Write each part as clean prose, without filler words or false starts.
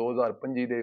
2025 ਦੇ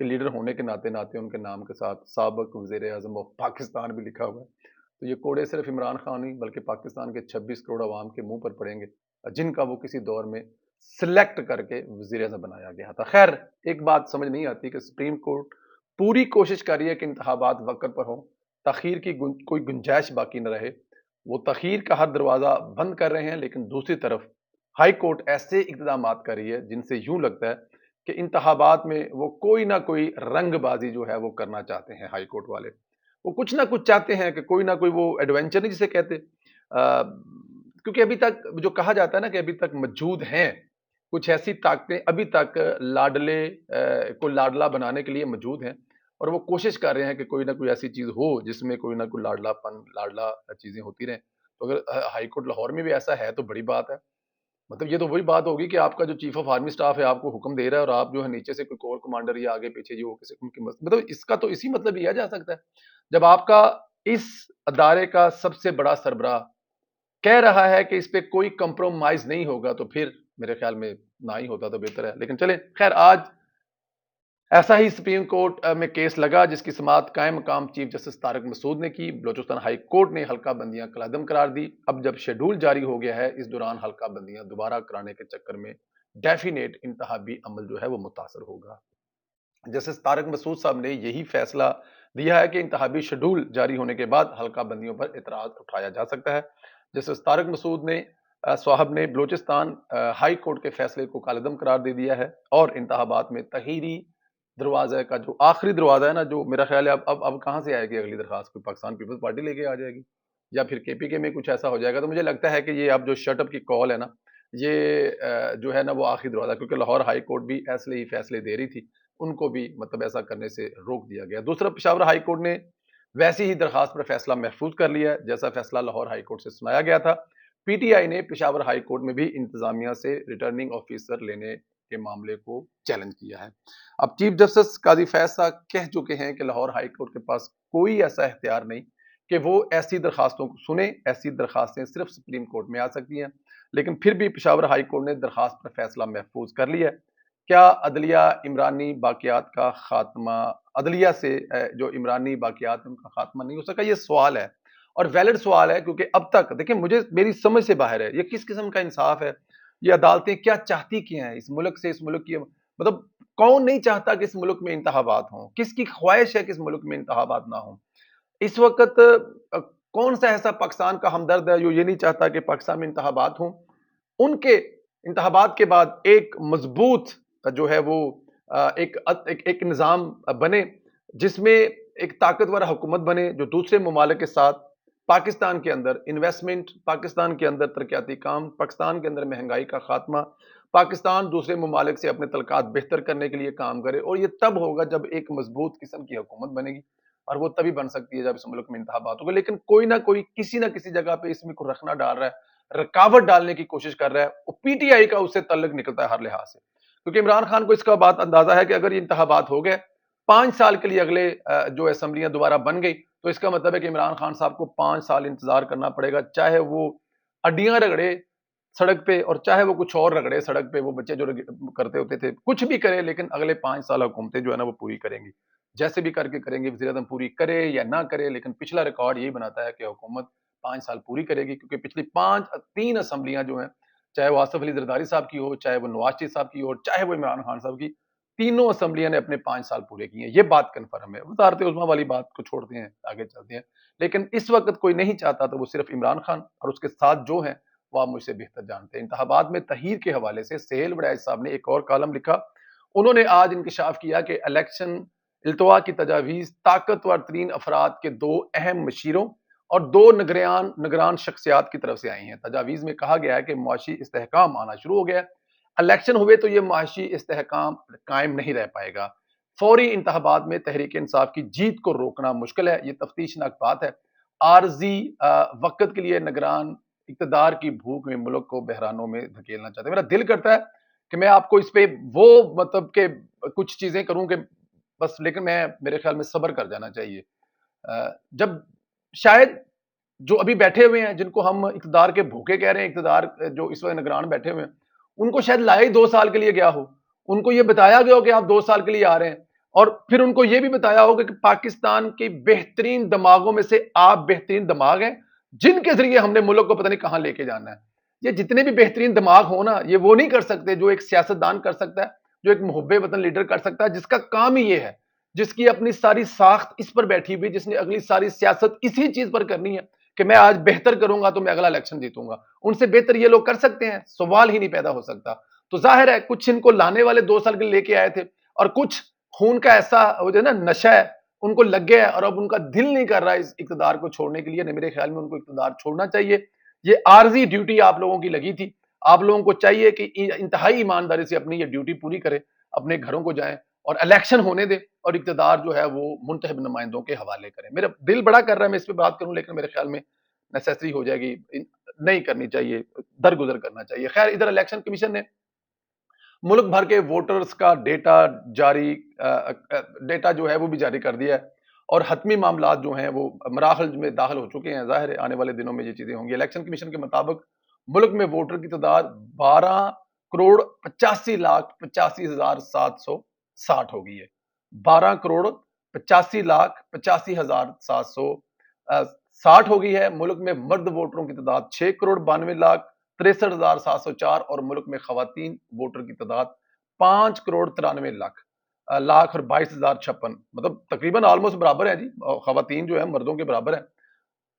کہ لیڈر ہونے کے ناطے ناطے ان کے نام کے ساتھ سابق وزیر اعظم آف پاکستان بھی لکھا ہوا ہے، تو یہ کوڑے صرف عمران خان نہیں بلکہ پاکستان کے 26 کروڑ عوام کے منہ پر پڑیں گے جن کا وہ کسی دور میں سلیکٹ کر کے وزیر اعظم بنایا گیا تھا۔ خیر، ایک بات سمجھ نہیں آتی کہ سپریم کورٹ پوری کوشش کر رہی ہے کہ انتخابات وقت پر ہوں، تاخیر کی کوئی گنجائش باقی نہ رہے، وہ تاخیر کا ہر دروازہ بند کر رہے ہیں، لیکن دوسری طرف ہائی کورٹ ایسے اقدامات کر رہی ہے جن سے یوں لگتا ہے کہ انتخابات میں وہ کوئی نہ کوئی رنگ بازی جو ہے وہ کرنا چاہتے ہیں۔ ہائی کورٹ والے وہ کچھ نہ کچھ چاہتے ہیں کہ کوئی نہ کوئی وہ ایڈونچر نہیں جسے کہتے، کیونکہ ابھی تک جو کہا جاتا ہے نا کہ ابھی تک موجود ہیں کچھ ایسی طاقتیں ابھی تک لاڈلے کو لاڈلا بنانے کے لیے موجود ہیں، اور وہ کوشش کر رہے ہیں کہ کوئی نہ کوئی ایسی چیز ہو جس میں کوئی نہ کوئی لاڈلا چیزیں ہوتی رہیں۔ تو اگر ہائی کورٹ لاہور میں بھی ایسا ہے تو بڑی بات ہے، مطلب یہ تو وہی بات ہوگی کہ آپ کا جو چیف آف آرمی سٹاف ہے آپ کو حکم دے رہا ہے اور آپ جو ہے نیچے سے کوئی کور کمانڈر یا آگے پیچھے جو کسی ان کی مطلب اس کا تو اسی مطلب لیا جا سکتا ہے جب آپ کا اس ادارے کا سب سے بڑا سربراہ کہہ رہا ہے کہ اس پہ کوئی کمپرومائز نہیں ہوگا، تو پھر میرے خیال میں نہ ہی ہوتا تو بہتر ہے۔ لیکن چلیں، خیر، آج ایسا ہی سپریم کورٹ میں کیس لگا جس کی سماعت قائم مقام چیف جسٹس طارق مسعود نے کی۔ بلوچستان ہائی کورٹ نے حلقہ بندیاں کالعدم قرار دی۔ اب جب شیڈول جاری ہو گیا ہے، اس دوران حلقہ بندیاں دوبارہ کرانے کے چکر میں ڈیفینیٹ انتخابی عمل جو ہے وہ متاثر ہوگا۔ جسٹس طارق مسعود صاحب نے یہی فیصلہ دیا ہے کہ انتخابی شیڈول جاری ہونے کے بعد حلقہ بندیوں پر اعتراض اٹھایا جا سکتا ہے۔ جسٹس طارق مسعود نے صاحب نے بلوچستان ہائی کورٹ کے فیصلے کو کالعدم قرار دے دیا ہے اور انتخابات میں تحریری دروازے کا جو آخری دروازہ ہے نا، جو میرا خیال ہے اب کہاں سے آئے گی اگلی درخواست، کوئی پاکستان پیپلز پارٹی لے کے آ جائے گی یا پھر کے پی کے میں کچھ ایسا ہو جائے گا، تو مجھے لگتا ہے کہ یہ اب جو شٹ اپ کی کال ہے نا، یہ جو ہے نا وہ آخری دروازہ، کیونکہ لاہور ہائی کورٹ بھی ایسے ہی فیصلے دے رہی تھی، ان کو بھی مطلب ایسا کرنے سے روک دیا گیا۔ دوسرا، پشاور ہائی کورٹ نے ویسی ہی درخواست پر فیصلہ محفوظ کر لیا ہے جیسا فیصلہ لاہور ہائی کورٹ سے سنایا گیا تھا۔ پی ٹی آئی نے پشاور ہائی کورٹ میں بھی انتظامیہ سے ریٹرننگ آفیسر لینے کے معاملے کو چیلنج کیا ہے۔ اب چیف جسٹس قاضی فیض صاحب کہہ چکے ہیں کہ لاہور ہائی کورٹ کے پاس کوئی ایسا اختیار نہیں کہ وہ ایسی درخواستوں کو سنے، ایسی درخواستیں صرف سپریم کورٹ میں آ سکتی ہیں، لیکن پھر بھی پشاور ہائی کورٹ نے درخواست پر فیصلہ محفوظ کر لیا ہے۔ کیا عدلیہ عمرانی باقیات کا خاتمہ، عدلیہ سے جو عمرانی باقیات ان کا خاتمہ نہیں ہو سکا؟ یہ سوال ہے اور ویلڈ سوال ہے، کیونکہ اب تک دیکھیں میری سمجھ سے باہر ہے یہ کس قسم کا انصاف ہے، یہ عدالتیں کیا چاہتی کیا ہیں اس ملک سے، اس ملک کی مطلب کون نہیں چاہتا کہ اس ملک میں انتخابات ہوں، کس کی خواہش ہے کہ اس ملک میں انتخابات نہ ہوں؟ اس وقت کون سا ایسا پاکستان کا ہمدرد ہے جو یہ نہیں چاہتا کہ پاکستان میں انتخابات ہوں؟ ان کے انتخابات کے بعد ایک مضبوط جو ہے وہ ایک نظام بنے جس میں ایک طاقتور حکومت بنے جو دوسرے ممالک کے ساتھ پاکستان کے اندر انویسٹمنٹ، پاکستان کے اندر ترقیاتی کام، پاکستان کے اندر مہنگائی کا خاتمہ، پاکستان دوسرے ممالک سے اپنے تعلقات بہتر کرنے کے لیے کام کرے، اور یہ تب ہوگا جب ایک مضبوط قسم کی حکومت بنے گی، اور وہ تبھی بن سکتی ہے جب اس ملک میں انتخابات ہوگا۔ لیکن کوئی نہ کوئی کسی نہ کسی جگہ پہ اس میں کوئی رخنا ڈال رہا ہے، رکاوٹ ڈالنے کی کوشش کر رہا ہے، وہ پی ٹی آئی کا اس سے تعلق نکلتا ہے ہر لحاظ سے، کیونکہ عمران خان کو اس کا بات اندازہ ہے کہ اگر یہ انتخابات ہو گئے 5 سال کے لیے اگلے جو اسمبلیاں دوبارہ بن گئی، تو اس کا مطلب ہے کہ عمران خان صاحب کو 5 سال انتظار کرنا پڑے گا، چاہے وہ اڈیاں رگڑے سڑک پہ اور چاہے وہ کچھ اور رگڑے سڑک پہ، وہ بچے جو کرتے ہوتے تھے کچھ بھی کرے، لیکن اگلے 5 سال حکومتیں جو ہے نا وہ پوری کریں گی، جیسے بھی کر کے کریں گے، وزیر اعظم پوری کرے یا نہ کرے، لیکن پچھلا ریکارڈ یہی بناتا ہے کہ حکومت 5 سال پوری کرے گی، کیونکہ پچھلی 3 اسمبلیاں جو ہیں، چاہے وہ آصف علی زرداری صاحب کی ہو، چاہے وہ نواز شریف صاحب کی ہو، چاہے وہ عمران خان صاحب کی، تینوں اسمبلیاں نے اپنے 5 سال پورے کیے ہیں۔ یہ بات کنفرم ہے، وزارت عظمیٰ والی بات کو چھوڑتے ہیں، آگے چلتے ہیں، لیکن اس وقت کوئی نہیں چاہتا تو وہ صرف عمران خان اور اس کے ساتھ جو ہیں وہ آپ مجھ سے بہتر جانتے ہیں۔ انتخابات میں تحریر کے حوالے سے سہیل وڑائچ صاحب نے ایک اور کالم لکھا، انہوں نے آج انکشاف کیا کہ الیکشن التوا کی تجاویز طاقتور ترین افراد کے 2 اہم مشیروں اور 2 نگران شخصیات کی طرف سے آئی ہیں۔ تجاویز میں کہا گیا ہے کہ معاشی استحکام آنا شروع ہو گیا ہے، الیکشن ہوئے تو یہ معاشی استحکام قائم نہیں رہ پائے گا، فوری انتخابات میں تحریک انصاف کی جیت کو روکنا مشکل ہے، یہ تفتیشناک بات ہے، عارضی وقت کے لیے نگران اقتدار کی بھوک میں ملک کو بحرانوں میں دھکیلنا چاہتے ہیں۔ میرا دل کرتا ہے کہ میں آپ کو اس پہ وہ مطلب کہ کچھ چیزیں کروں کہ بس، لیکن میرے خیال میں صبر کر جانا چاہیے۔ جب شاید جو ابھی بیٹھے ہوئے ہیں جن کو ہم اقتدار کے بھوکے کہہ رہے ہیں، اقتدار جو اس وقت نگران بیٹھے ہوئے ہیں، ان کو شاید لایا ہی 2 سال کے لیے گیا ہو، ان کو یہ بتایا گیا ہو کہ آپ 2 سال کے لیے آ رہے ہیں، اور پھر ان کو یہ بھی بتایا ہوگا کہ پاکستان کے بہترین دماغوں میں سے آپ بہترین دماغ ہیں جن کے ذریعے ہم نے ملک کو پتہ نہیں کہاں لے کے جانا ہے. یہ جتنے بھی بہترین دماغ ہو نا، یہ وہ نہیں کر سکتے جو ایک سیاستدان کر سکتا ہے، جو ایک محب وطن لیڈر کر سکتا ہے، جس کا کام ہی یہ ہے، جس کی اپنی ساری ساخت اس پر بیٹھی ہوئی، جس نے اگلی ساری سیاست اسی چیز پر کرنی ہے کہ میں آج بہتر کروں گا تو میں اگلا الیکشن جیتوں گا. ان سے بہتر یہ لوگ کر سکتے ہیں؟ سوال ہی نہیں پیدا ہو سکتا. تو ظاہر ہے کچھ ان کو لانے والے 2 سال کے لے کے آئے تھے، اور کچھ خون کا ایسا جو ہے نا نشہ ہے ان کو لگ گیا ہے، اور اب ان کا دل نہیں کر رہا اس اقتدار کو چھوڑنے کے لیے. میرے خیال میں ان کو اقتدار چھوڑنا چاہیے. یہ عارضی ڈیوٹی آپ لوگوں کی لگی تھی. آپ لوگوں کو چاہیے کہ انتہائی ایمانداری سے اپنی یہ ڈیوٹی پوری کرے، اپنے گھروں کو جائیں اور الیکشن ہونے دے، اور اقتدار جو ہے وہ منتخب نمائندوں کے حوالے کریں. میرا دل بڑا کر رہا ہے میں اس پہ بات کروں، لیکن میرے خیال میں نیسیسری ہو جائے گی، نہیں کرنی چاہیے، درگزر کرنا چاہیے. خیر، ادھر الیکشن کمیشن نے ملک بھر کے ووٹرز کا ڈیٹا جو ہے وہ بھی جاری کر دیا ہے، اور حتمی معاملات جو ہیں وہ مراحل میں داخل ہو چکے ہیں. ظاہر ہے آنے والے دنوں میں یہ چیزیں ہوں گی. الیکشن کمیشن کے مطابق ملک میں ووٹر کی تعداد 12,85,85,760 ہو گئی ہے. 12,85,85,760 ہو گئی ہے. ملک میں مرد ووٹروں کی تعداد 6,92,63,704، اور ملک میں خواتین ووٹر کی تعداد 5,93,00,000 اور 22,056، مطلب تقریباً آلموسٹ برابر ہے جی. خواتین جو ہے مردوں کے برابر ہیں.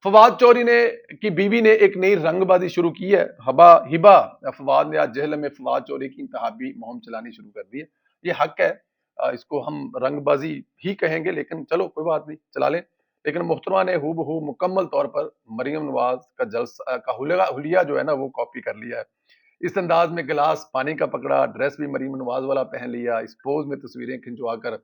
فواد چوری کی بیوی نے ایک نئی رنگ بازی شروع کی ہے. ہبا فواد نے آج جہلم میں فواد چوری کی انتخابی مہم چلانی شروع کر دی ہے. یہ حق ہے، اس کو ہم رنگ بازی ہی کہیں گے، لیکن چلو کوئی بات نہیں، چلا لیں. لیکن محترمہ نے ہو بہو مکمل طور پر مریم نواز کا جلسہ کا حلیہ جو ہے نا وہ کاپی کر لیا ہے. اس انداز میں گلاس پانی کا پکڑا، ڈریس بھی مریم نواز والا پہن لیا، اس پوز میں تصویریں کھنچوا کر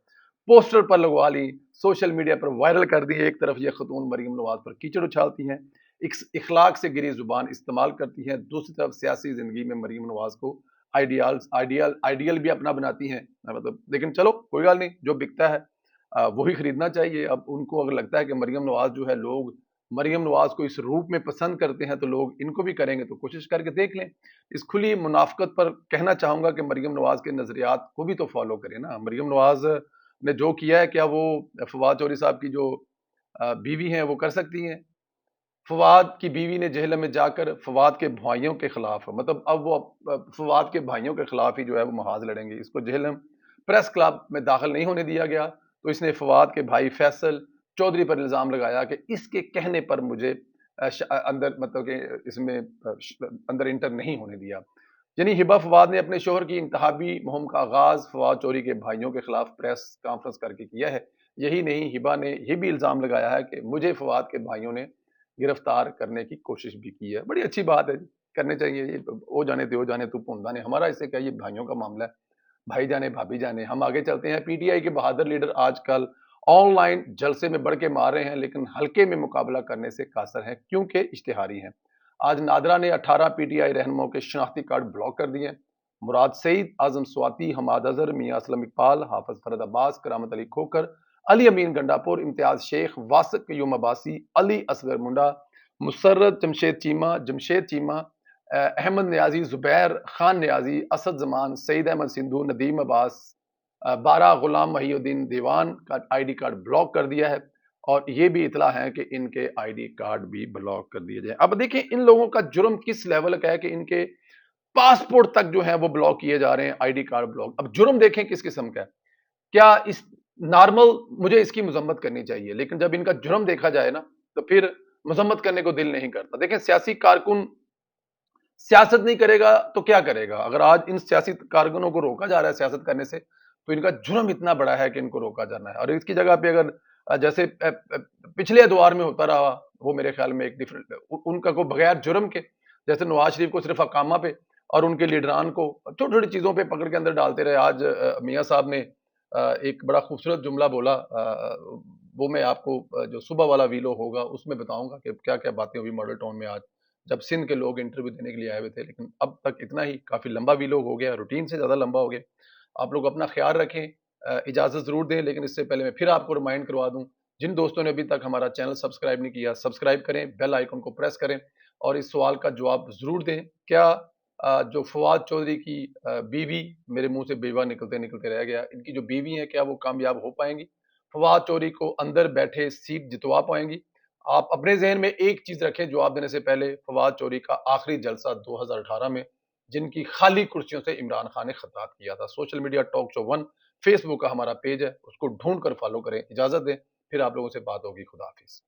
پوسٹر پر لگوا لی، سوشل میڈیا پر وائرل کر دی. ایک طرف یہ خاتون مریم نواز پر کیچڑ اچھالتی ہیں، اخلاق سے گری زبان استعمال کرتی ہیں، دوسری طرف سیاسی زندگی میں مریم نواز کو آئیڈیل بھی اپنا بناتی ہیں. مطلب لیکن چلو کوئی گل نہیں، جو بکتا ہے وہی خریدنا چاہیے. اب ان کو اگر لگتا ہے کہ مریم نواز جو ہے، لوگ مریم نواز کو اس روپ میں پسند کرتے ہیں، تو لوگ ان کو بھی کریں گے، تو کوشش کر کے دیکھ لیں. اس کھلی منافقت پر کہنا چاہوں گا کہ مریم نواز کے نظریات کو بھی تو فالو کریں نا. مریم نواز نے جو کیا ہے، کیا وہ فواد چوری صاحب کی جو بیوی ہیں وہ کر سکتی ہیں؟ فواد کی بیوی نے جہلم میں جا کر فواد کے بھائیوں کے خلاف، مطلب اب وہ فواد کے بھائیوں کے خلاف ہی جو ہے وہ محاذ لڑیں گے. اس کو جہلم پریس کلب میں داخل نہیں ہونے دیا گیا، تو اس نے فواد کے بھائی فیصل چودھری پر الزام لگایا کہ اس کے کہنے پر مجھے اندر، مطلب کہ اس میں اندر انٹر نہیں ہونے دیا. یعنی ہبا فواد نے اپنے شوہر کی انتخابی مہم کا آغاز فواد چوری کے بھائیوں کے خلاف پریس کانفرنس کر کے کیا ہے. یہی نہیں، ہبا نے یہ بھی الزام لگایا ہے کہ مجھے فواد کے بھائیوں نے گرفتار کرنے کی کوشش بھی کی ہے. بڑی اچھی بات ہے، کرنے چاہیے. یہ او جانے تو پوندانے، ہمارا اس سے کیا، یہ بھائیوں کا معاملہ ہے، بھائی جانے بھابھی جانے. ہم آگے چلتے ہیں. پی ٹی آئی کے بہادر لیڈر آج کل آن لائن جلسے میں بڑھ کے مار رہے ہیں، لیکن حلقے میں مقابلہ کرنے سے قاصر ہیں کیونکہ اشتہاری ہیں. آج نادرا نے 18 پی ٹی آئی رہنماؤں کے شناختی کارڈ بلاک کر دیے. مراد سعید، اعظم سواتی، حماد اظہر، میاں اسلم اقبال، حافظ فرد عباس، کرامت علی کھوکر، علی امین گنڈاپور، امتیاز شیخ، واسق قیوم عباسی، علی اصغر منڈا، مسرت جمشید چیمہ، احمد نیازی، زبیر خان نیازی، اسد زمان، سعید احمد سندھو، ندیم عباس، بارہ غلام محی الدین دیوان کا آئی ڈی کارڈ بلاک کر دیا ہے. اور یہ بھی اطلاع ہے کہ ان کے آئی ڈی کارڈ بھی بلاک کر دیے جائیں. اب دیکھیں ان لوگوں کا جرم کس لیول کا ہے کہ ان کے پاسپورٹ تک جو ہیں وہ بلاک کیے جا رہے ہیں، آئی ڈی کارڈ بلاک. اب جرم دیکھیں کس قسم کا ہے. کیا اس نارمل، مجھے اس کی مذمت کرنی چاہیے، لیکن جب ان کا جرم دیکھا جائے نا تو پھر مذمت کرنے کو دل نہیں کرتا. دیکھیں سیاسی کارکن سیاست نہیں کرے گا تو کیا کرے گا؟ اگر آج ان سیاسی کارکنوں کو روکا جا رہا ہے سیاست کرنے سے، تو ان کا جرم اتنا بڑا ہے کہ ان کو روکا جانا ہے. اور اس کی جگہ پہ اگر جیسے پچھلے ادوار میں ہوتا رہا، وہ میرے خیال میں ایک ڈفرنٹ، ان کا کو بغیر جرم کے، جیسے نواز شریف کو صرف اقامہ پہ اور ان کے لیڈران کو چھوٹی چھوٹی چیزوں پہ پکڑ کے اندر ڈالتے رہے. آج میاں صاحب نے ایک بڑا خوبصورت جملہ بولا، وہ میں آپ کو جو صبح والا ویلو ہوگا اس میں بتاؤں گا کہ کیا کیا باتیں ہوئی ماڈل ٹاؤن میں آج، جب سندھ کے لوگ انٹرویو دینے کے لیے آئے ہوئے تھے. لیکن اب تک اتنا ہی کافی لمبا ویلو ہو گیا، روٹین سے زیادہ لمبا ہو گیا. آپ لوگ اپنا خیال رکھیں، اجازت ضرور دیں، لیکن اس سے پہلے میں پھر آپ کو ریمائنڈ کروا دوں، جن دوستوں نے ابھی تک ہمارا چینل سبسکرائب نہیں کیا، سبسکرائب کریں، بیل آئیکن کو پریس کریں، اور اس سوال کا جواب ضرور دیں. کیا جو فواد چودھری کی بیوی، میرے منہ سے بیوہ نکلتے نکلتے رہ گیا، ان کی جو بیوی ہیں کیا وہ کامیاب ہو پائیں گی؟ فواد چودھری کو اندر بیٹھے سیٹ جتوا پائیں گی؟ آپ اپنے ذہن میں ایک چیز رکھیں جواب دینے سے پہلے، فواد چودھری کا آخری جلسہ 2018 میں جن کی خالی کرسیوں سے عمران خان نے خطاب کیا تھا۔ Social media talk show 1 Facebook کا ہمارا پیج ہے، اس کو ڈھونڈ کر فالو کریں۔ اجازت دیں، پھر آپ لوگوں سے بات ہوگی۔ خدا حافظ۔